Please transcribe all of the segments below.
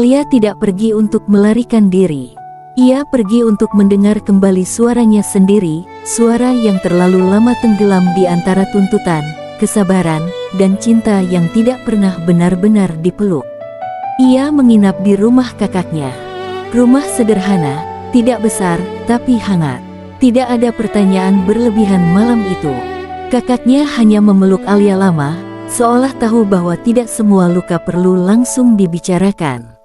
Alia tidak pergi untuk melarikan diri. Ia pergi untuk mendengar kembali suaranya sendiri, suara yang terlalu lama tenggelam di antara tuntutan, kesabaran, dan cinta yang tidak pernah benar-benar dipeluk. Ia menginap di rumah kakaknya. Rumah sederhana, tidak besar, tapi hangat. Tidak ada pertanyaan berlebihan malam itu. Kakaknya hanya memeluk Alia lama, seolah tahu bahwa tidak semua luka perlu langsung dibicarakan.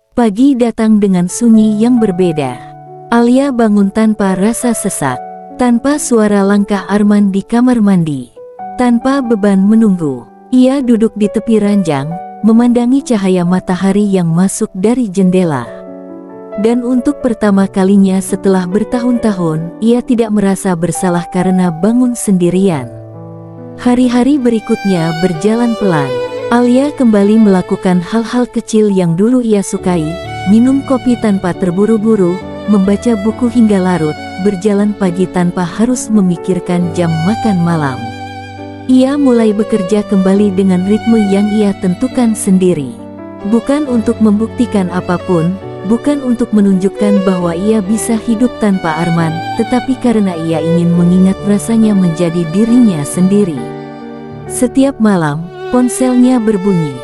Pagi datang dengan sunyi yang berbeda. Alia bangun tanpa rasa sesak, tanpa suara langkah Arman di kamar mandi, tanpa beban menunggu. Ia duduk di tepi ranjang, memandangi cahaya matahari yang masuk dari jendela. Dan untuk pertama kalinya setelah bertahun-tahun, ia tidak merasa bersalah karena bangun sendirian. Hari-hari berikutnya berjalan pelan. Alia kembali melakukan hal-hal kecil yang dulu ia sukai, minum kopi tanpa terburu-buru, membaca buku hingga larut, berjalan pagi tanpa harus memikirkan jam makan malam. Ia mulai bekerja kembali dengan ritme yang ia tentukan sendiri. Bukan untuk membuktikan apapun, bukan untuk menunjukkan bahwa ia bisa hidup tanpa Arman, tetapi karena ia ingin mengingat rasanya menjadi dirinya sendiri. Setiap malam, ponselnya berbunyi.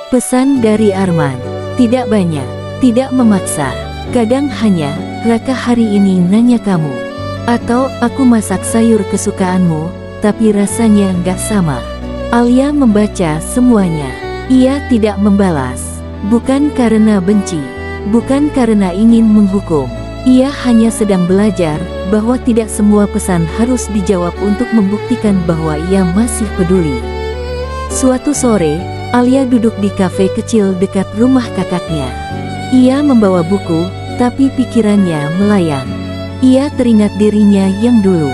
Pesan dari Arman. Tidak banyak, tidak memaksa. Kadang hanya, "Raka hari ini nanya kamu." Atau, "Aku masak sayur kesukaanmu, tapi rasanya nggak sama." Alia membaca semuanya. Ia tidak membalas. Bukan karena benci. Bukan karena ingin menghukum. Ia hanya sedang belajar bahwa tidak semua pesan harus dijawab untuk membuktikan bahwa ia masih peduli. Suatu sore, Alia duduk di kafe kecil dekat rumah kakaknya. Ia membawa buku, tapi pikirannya melayang. Ia teringat dirinya yang dulu.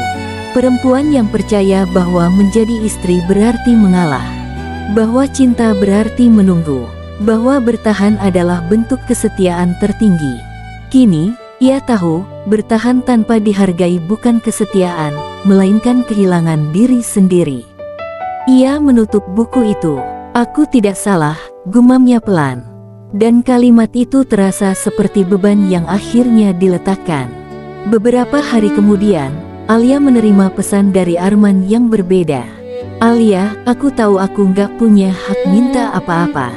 Perempuan yang percaya bahwa menjadi istri berarti mengalah. Bahwa cinta berarti menunggu. Bahwa bertahan adalah bentuk kesetiaan tertinggi. Kini, ia tahu, bertahan tanpa dihargai bukan kesetiaan, melainkan kehilangan diri sendiri. Ia menutup buku itu. "Aku tidak salah," gumamnya pelan. Dan kalimat itu terasa seperti beban yang akhirnya diletakkan. Beberapa hari kemudian, Alia menerima pesan dari Arman yang berbeda. "Alia, aku tahu aku nggak punya hak minta apa-apa.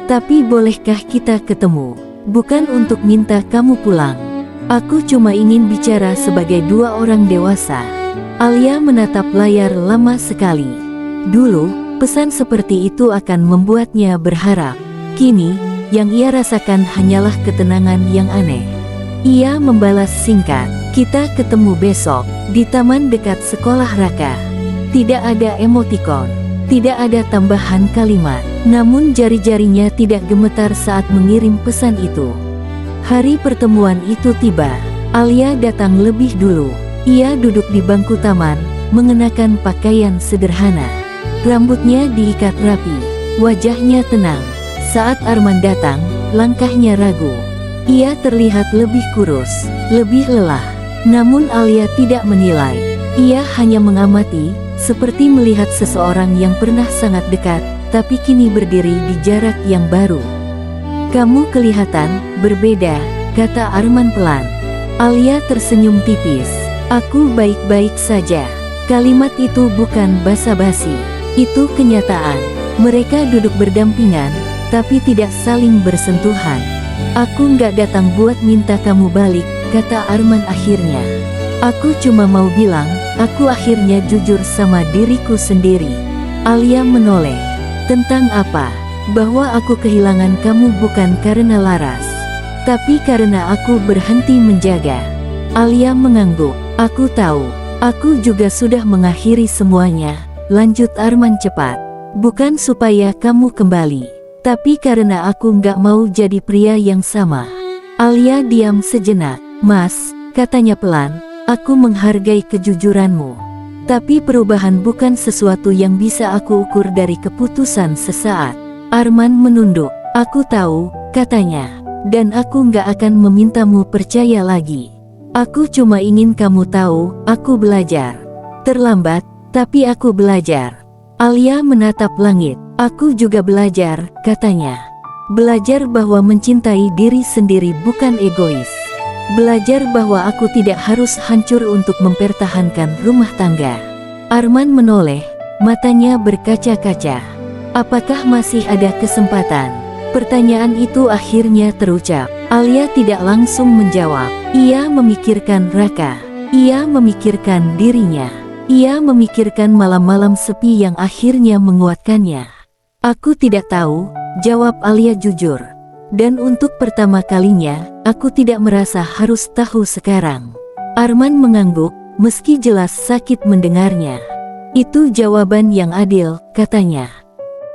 Tapi bolehkah kita ketemu? Bukan untuk minta kamu pulang. Aku cuma ingin bicara sebagai dua orang dewasa." Alia menatap layar lama sekali. Dulu, pesan seperti itu akan membuatnya berharap. Kini, yang ia rasakan hanyalah ketenangan yang aneh. Ia membalas singkat, "Kita ketemu besok, di taman dekat sekolah Raka." Tidak ada emotikon, tidak ada tambahan kalimat. Namun jari-jarinya tidak gemetar saat mengirim pesan itu. Hari pertemuan itu tiba. Alia datang lebih dulu. Ia duduk di bangku taman, mengenakan pakaian sederhana. Rambutnya diikat rapi, wajahnya tenang. Saat Arman datang, langkahnya ragu. Ia terlihat lebih kurus, lebih lelah. Namun Alia tidak menilai. Ia hanya mengamati, seperti melihat seseorang yang pernah sangat dekat, tapi kini berdiri di jarak yang baru. "Kamu kelihatan berbeda," kata Arman pelan. Alia tersenyum tipis. "Aku baik-baik saja." Kalimat itu bukan basa-basi. Itu kenyataan. Mereka duduk berdampingan, tapi tidak saling bersentuhan. "Aku nggak datang buat minta kamu balik," kata Arman akhirnya. "Aku cuma mau bilang, aku akhirnya jujur sama diriku sendiri." Alia menoleh. "Tentang apa?" "Bahwa aku kehilangan kamu bukan karena Laras, tapi karena aku berhenti menjaga." Alia mengangguk. "Aku tahu. Aku juga sudah mengakhiri semuanya," lanjut Arman cepat. "Bukan supaya kamu kembali, tapi karena aku nggak mau jadi pria yang sama." Alia diam sejenak. "Mas," katanya pelan, "aku menghargai kejujuranmu. Tapi perubahan bukan sesuatu yang bisa aku ukur dari keputusan sesaat." Arman menunduk. "Aku tahu," katanya, "dan aku nggak akan memintamu percaya lagi. Aku cuma ingin kamu tahu, aku belajar. Terlambat, tapi aku belajar." Alia menatap langit. "Aku juga belajar," katanya. Belajar bahwa mencintai diri sendiri bukan egois. Belajar bahwa aku tidak harus hancur untuk mempertahankan rumah tangga. Arman menoleh, matanya berkaca-kaca. Apakah masih ada kesempatan? Pertanyaan itu akhirnya terucap. Alia tidak langsung menjawab. Ia memikirkan Raka. Ia memikirkan dirinya. Ia memikirkan malam-malam sepi yang akhirnya menguatkannya. Aku tidak tahu, jawab Alia jujur. Dan untuk pertama kalinya, aku tidak merasa harus tahu sekarang. Arman mengangguk, meski jelas sakit mendengarnya. Itu jawaban yang adil, katanya.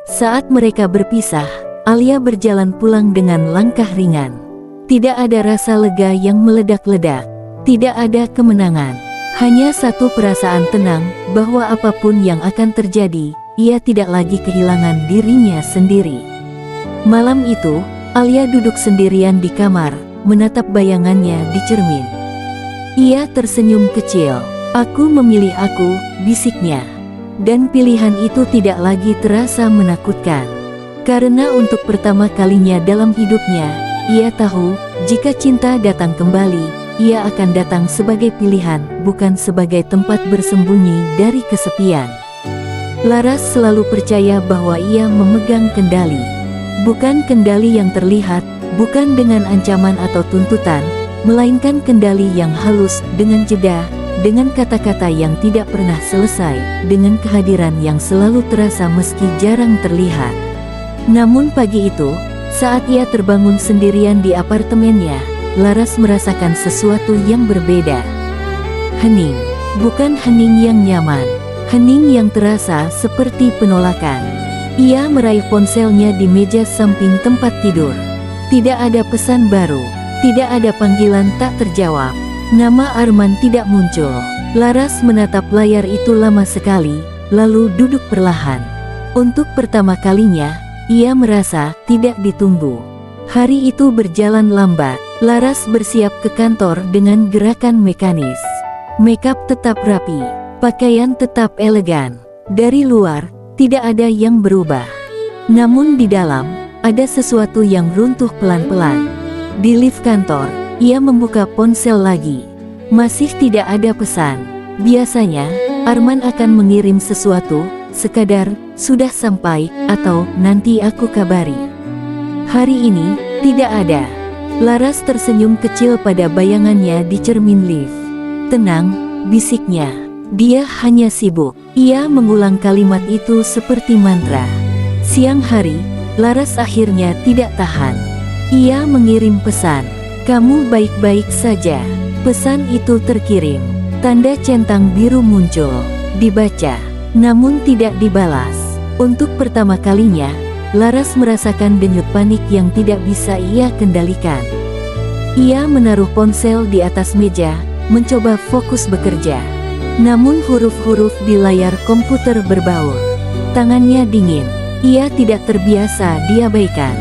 Saat mereka berpisah, Alia berjalan pulang dengan langkah ringan. Tidak ada rasa lega yang meledak-ledak. Tidak ada kemenangan. Hanya satu perasaan tenang, bahwa apapun yang akan terjadi, ia tidak lagi kehilangan dirinya sendiri. Malam itu, Alia duduk sendirian di kamar, menatap bayangannya di cermin. Ia tersenyum kecil. Aku memilih aku, bisiknya. Dan pilihan itu tidak lagi terasa menakutkan. Karena untuk pertama kalinya dalam hidupnya, ia tahu, jika cinta datang kembali, ia akan datang sebagai pilihan, bukan sebagai tempat bersembunyi dari kesepian. Laras selalu percaya bahwa ia memegang kendali. Bukan kendali yang terlihat, bukan dengan ancaman atau tuntutan, melainkan kendali yang halus, dengan jeda, dengan kata-kata yang tidak pernah selesai, dengan kehadiran yang selalu terasa meski jarang terlihat. Namun pagi itu, saat ia terbangun sendirian di apartemennya, Laras merasakan sesuatu yang berbeda. Hening, bukan hening yang nyaman, hening yang terasa seperti penolakan. Ia meraih ponselnya di meja samping tempat tidur. Tidak ada pesan baru, tidak ada panggilan tak terjawab. Nama Arman tidak muncul. Laras menatap layar itu lama sekali, lalu duduk perlahan. Untuk pertama kalinya, ia merasa tidak ditunggu. Hari itu berjalan lambat. Laras bersiap ke kantor dengan gerakan mekanis. Makeup tetap rapi, pakaian tetap elegan. Dari luar, tidak ada yang berubah. Namun di dalam, ada sesuatu yang runtuh pelan-pelan. Di lift kantor, ia membuka ponsel lagi. Masih tidak ada pesan. Biasanya, Arman akan mengirim sesuatu, sekadar, sudah sampai, atau nanti aku kabari. Hari ini, tidak ada. Laras tersenyum kecil pada bayangannya di cermin lift. Tenang, bisiknya. Dia hanya sibuk. Ia mengulang kalimat itu seperti mantra. Siang hari, Laras akhirnya tidak tahan. Ia mengirim pesan. Kamu baik-baik saja. Pesan itu terkirim. Tanda centang biru muncul. Dibaca, namun tidak dibalas. Untuk pertama kalinya, Laras merasakan denyut panik yang tidak bisa ia kendalikan. Ia menaruh ponsel di atas meja, mencoba fokus bekerja. Namun huruf-huruf di layar komputer berbaur. Tangannya dingin. Ia tidak terbiasa diabaikan.